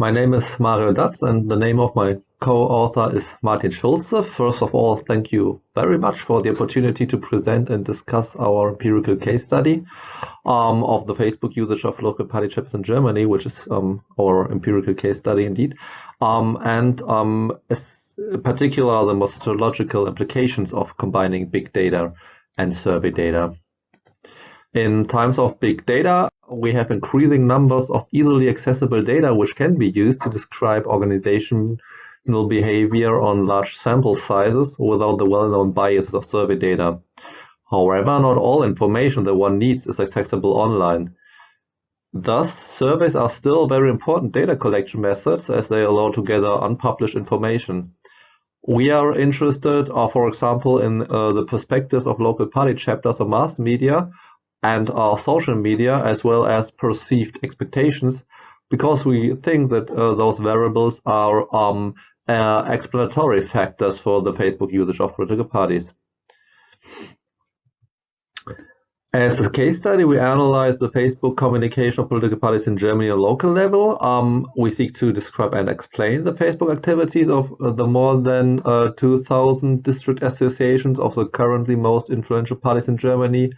My name is Mario Datts, and the name of my co-author is Martin Schultze. First of all, thank you very much for the opportunity to present and discuss our empirical case study of the Facebook usage of local party chapters in Germany, which is our empirical case study indeed, and in particular the methodological implications of combining big data and survey data. In times of big data, we have increasing numbers of easily accessible data which can be used to describe organizational behavior on large sample sizes without the well-known biases of survey data. However, not all information that one needs is accessible online. Thus, surveys are still very important data collection methods as they allow to gather unpublished information. We are interested, for example, in the perspectives of local party chapters or mass media and social media, as well as perceived expectations, because we think that those variables are explanatory factors for the Facebook usage of political parties. As a case study, we analyze the Facebook communication of political parties in Germany on local level. We seek to describe and explain the Facebook activities of the more than 2,000 district associations of the currently most influential parties in Germany,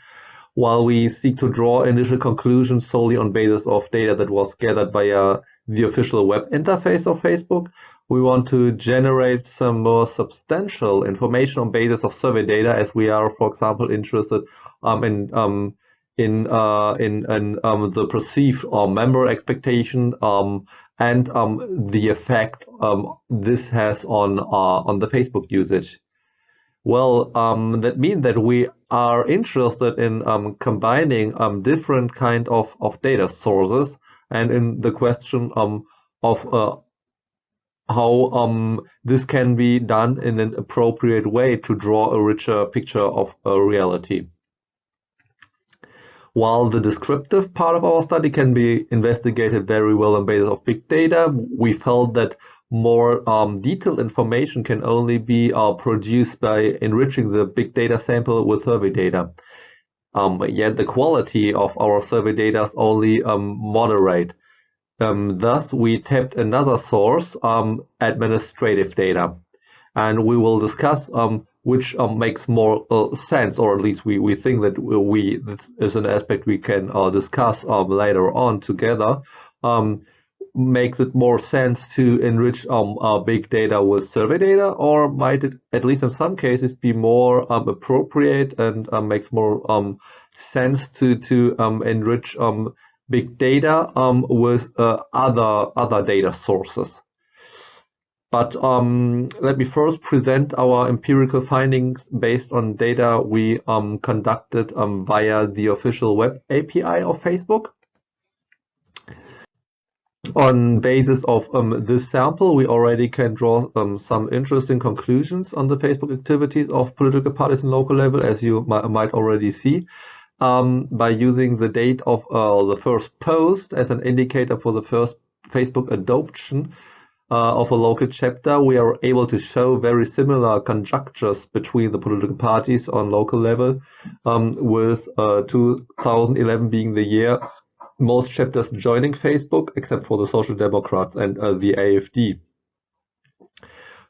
while we seek to draw initial conclusions solely on basis of data that was gathered via the official web interface of Facebook. We want to generate some more substantial information on basis of survey data, as we are, for example, interested in the perceived member expectation and the effect this has on the Facebook usage. Well, that means that we are interested in combining different kind of data sources, and in the question of how this can be done in an appropriate way to draw a richer picture of reality. While the descriptive part of our study can be investigated very well on basis of big data, we felt that more detailed information can only be produced by enriching the big data sample with survey data. Yet the quality of our survey data is only moderate. Thus, we tapped another source, administrative data. And we will discuss which makes more sense, or at least we think that this is an aspect we can discuss later on together. Makes it more sense to enrich big data with survey data, or might it, at least in some cases, be more appropriate and makes more sense to enrich big data with other data sources? But let me first present our empirical findings based on data we conducted via the official web API of Facebook. On basis of this sample, we already can draw some interesting conclusions on the Facebook activities of political parties on local level, as you might already see. By using the date of the first post as an indicator for the first Facebook adoption of a local chapter, we are able to show very similar conjunctures between the political parties on local level, with 2011 being the year most chapters joining Facebook, except for the Social Democrats and the AfD.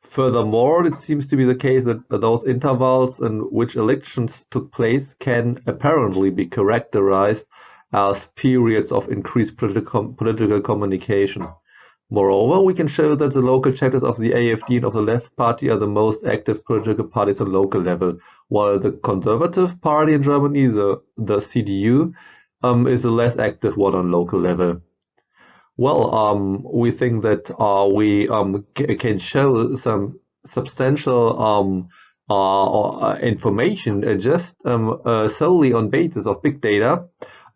Furthermore, it seems to be the case that those intervals in which elections took place can apparently be characterized as periods of increased political communication. Moreover, we can show that the local chapters of the AfD and of the Left Party are the most active political parties on local level, while the Conservative Party in Germany, the CDU, is a less active one on local level. Well, we think that we can show some substantial information just solely on basis of big data,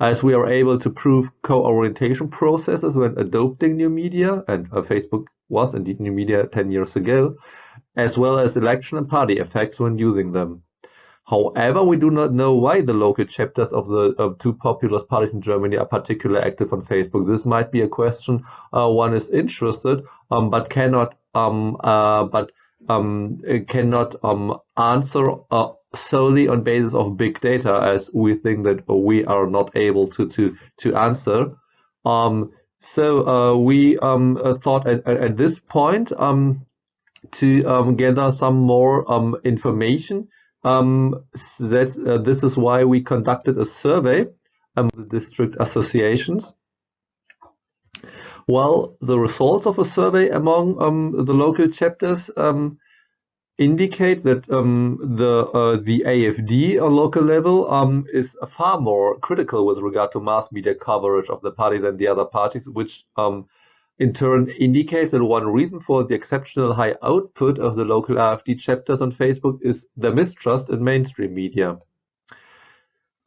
as we are able to prove co-orientation processes when adopting new media, and Facebook was indeed new media 10 years ago, as well as election and party effects when using them. However, we do not know why the local chapters of the two populist parties in Germany are particularly active on Facebook. This might be a question one is interested, but cannot answer solely on basis of big data, as we think that we are not able to answer. So we thought at this point to gather some more information. This is why we conducted a survey with the district associations. Well, the results of a survey among the local chapters indicate that the AFD on local level is far more critical with regard to mass media coverage of the party than the other parties, which in turn indicates that one reason for the exceptional high output of the local AfD chapters on Facebook is the mistrust in mainstream media.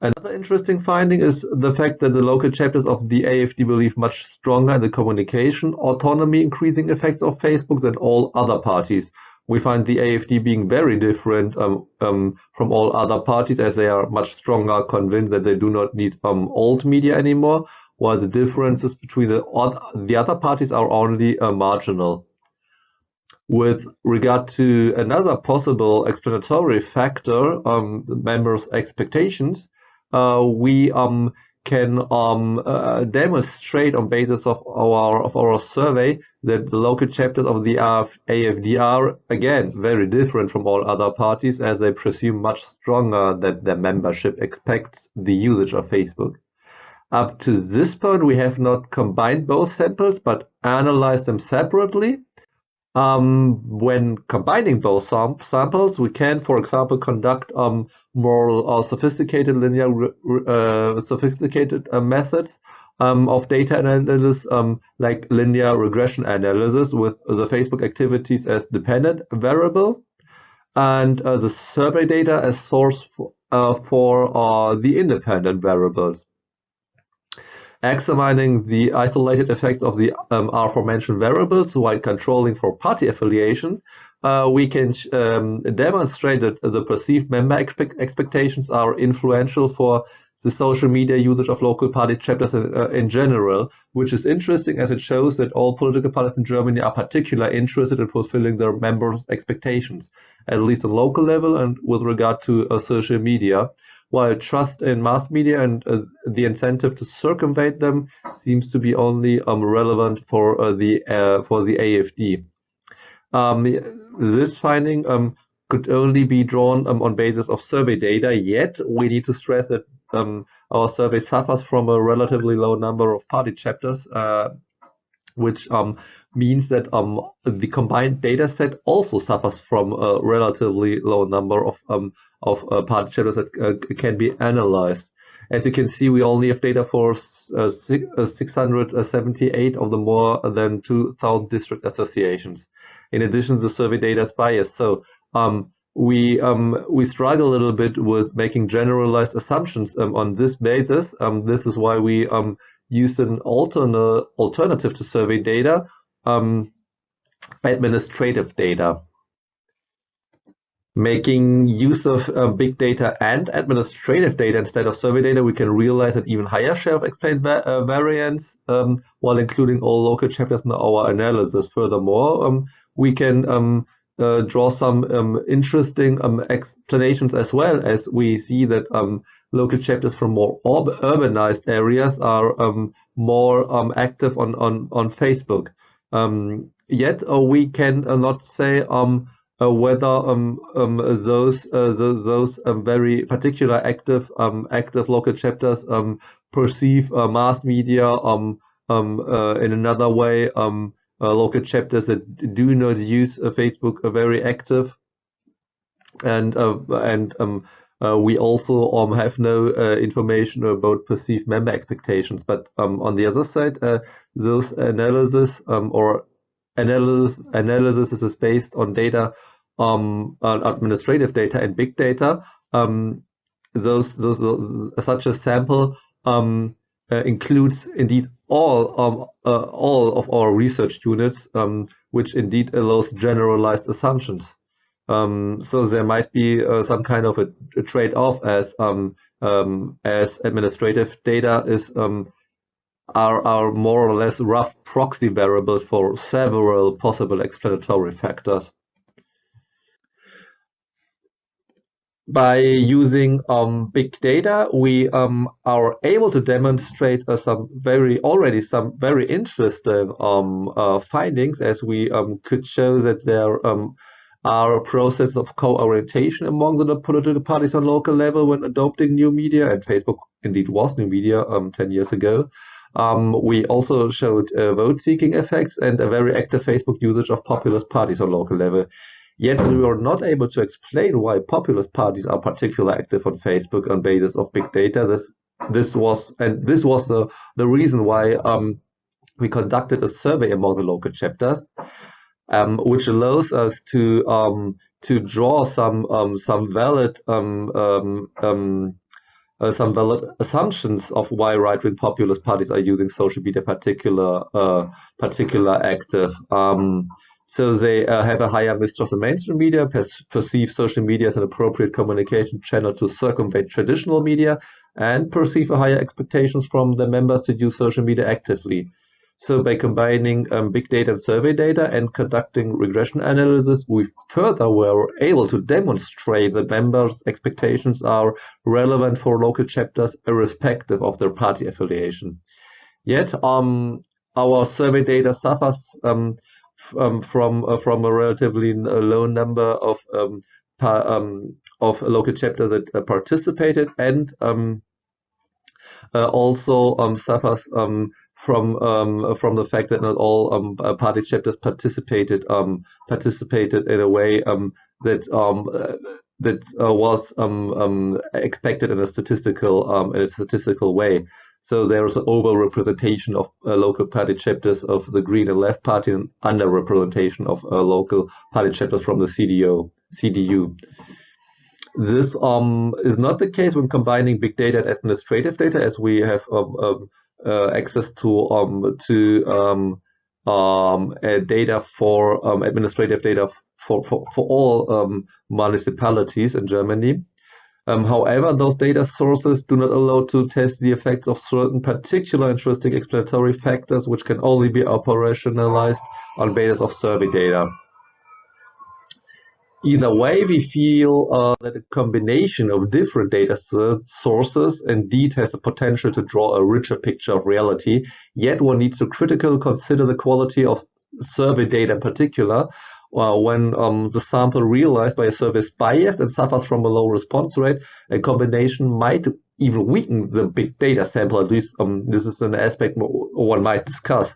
Another interesting finding is the fact that the local chapters of the AfD believe much stronger in the communication autonomy increasing effects of Facebook than all other parties. We find the AfD being very different from all other parties, as they are much stronger convinced that they do not need old media anymore, while the differences between the other parties are only marginal. With regard to another possible explanatory factor, members' expectations, we can demonstrate on basis of our survey that the local chapters of the AfD are again very different from all other parties, as they presume much stronger that their membership expects the usage of Facebook. Up to this point, we have not combined both samples but analyzed them separately. When combining both samples, we can, for example, conduct more sophisticated methods of data analysis, like linear regression analysis with the Facebook activities as dependent variable, and the survey data as source for the independent variables. Examining the isolated effects of the aforementioned variables while controlling for party affiliation, we can demonstrate that the perceived member expectations are influential for the social media usage of local party chapters in general, which is interesting as it shows that all political parties in Germany are particularly interested in fulfilling their members' expectations, at least on local level and with regard to social media, while trust in mass media and the incentive to circumvent them seems to be only relevant for the AfD. This finding could only be drawn on basis of survey data, yet we need to stress that our survey suffers from a relatively low number of party chapters, which means that the combined data set also suffers from a relatively low number of party chapters that can be analyzed. As you can see, we only have data for 678 of the more than 2,000 district associations. In addition, the survey data is biased, so we struggle a little bit with making generalized assumptions on this basis. This is why we used an alternative to survey data, administrative data. Making use of big data and administrative data instead of survey data, we can realize an even higher share of explained variance while including all local chapters in our analysis. Furthermore, we can draw some interesting explanations as well, as we see that local chapters from more urbanized areas are more active on Facebook. Yet we can not say whether those very particular active local chapters perceive mass media in another way. Local chapters that do not use Facebook are very active, and we also have no information about perceived member expectations. But on the other side, those analysis is based on data, on administrative data and big data. Such a sample includes indeed all of our research units, which indeed allows generalized assumptions. So there might be some kind of a trade-off, as administrative data is are more or less rough proxy variables for several possible explanatory factors. by using big data, we are able to demonstrate some very interesting findings, as we could show that there are a process of co-orientation among the political parties on local level when adopting new media, and Facebook indeed was new media 10 years ago. We also showed vote-seeking effects and a very active Facebook usage of populist parties on local level. Yet we were not able to explain why populist parties are particularly active on Facebook on basis of big data. This was the reason why we conducted a survey among the local chapters, which allows us to draw some valid assumptions of why right-wing populist parties are using social media particular active. So they have a higher mistrust of mainstream media, perceive social media as an appropriate communication channel to circumvent traditional media, and perceive a higher expectations from the members to use social media actively. So by combining big data and survey data and conducting regression analysis, we further were able to demonstrate that members' expectations are relevant for local chapters irrespective of their party affiliation. Yet our survey data suffers from a relatively low number of local chapters that participated, and also suffers from the fact that not all party chapters participated in a way that was expected in a statistical way. So there is an overrepresentation of local party chapters of the Green and Left Party, and underrepresentation of local party chapters from the CDU. This is not the case when combining big data and administrative data, as we have access to data for administrative data for all municipalities in Germany. However, those data sources do not allow to test the effects of certain particular interesting explanatory factors, which can only be operationalized on basis of survey data. Either way, we feel that a combination of different data sources indeed has the potential to draw a richer picture of reality, yet one needs to critically consider the quality of survey data in particular, when the sample realized by a survey is biased and suffers from a low response rate. A combination might even weaken the big data sample. At least this is an aspect one might discuss.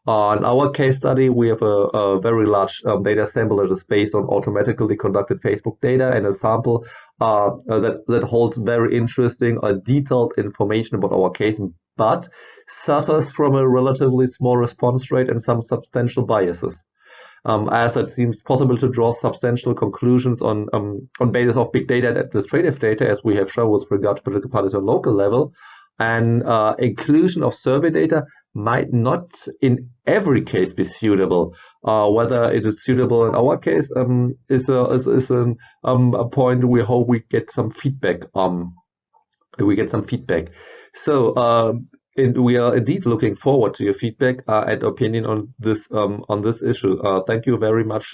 In our case study, we have a very large data sample that is based on automatically conducted Facebook data, and a sample that holds very interesting detailed information about our case, but suffers from a relatively small response rate and some substantial biases. As it seems possible to draw substantial conclusions on basis of big data and administrative data, as we have shown with regard to political parties on local level, and inclusion of survey data might not in every case be suitable. Whether it is suitable in our case is a point we hope we get some feedback. So we are indeed looking forward to your feedback and opinion on this issue. Thank you very much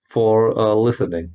for listening.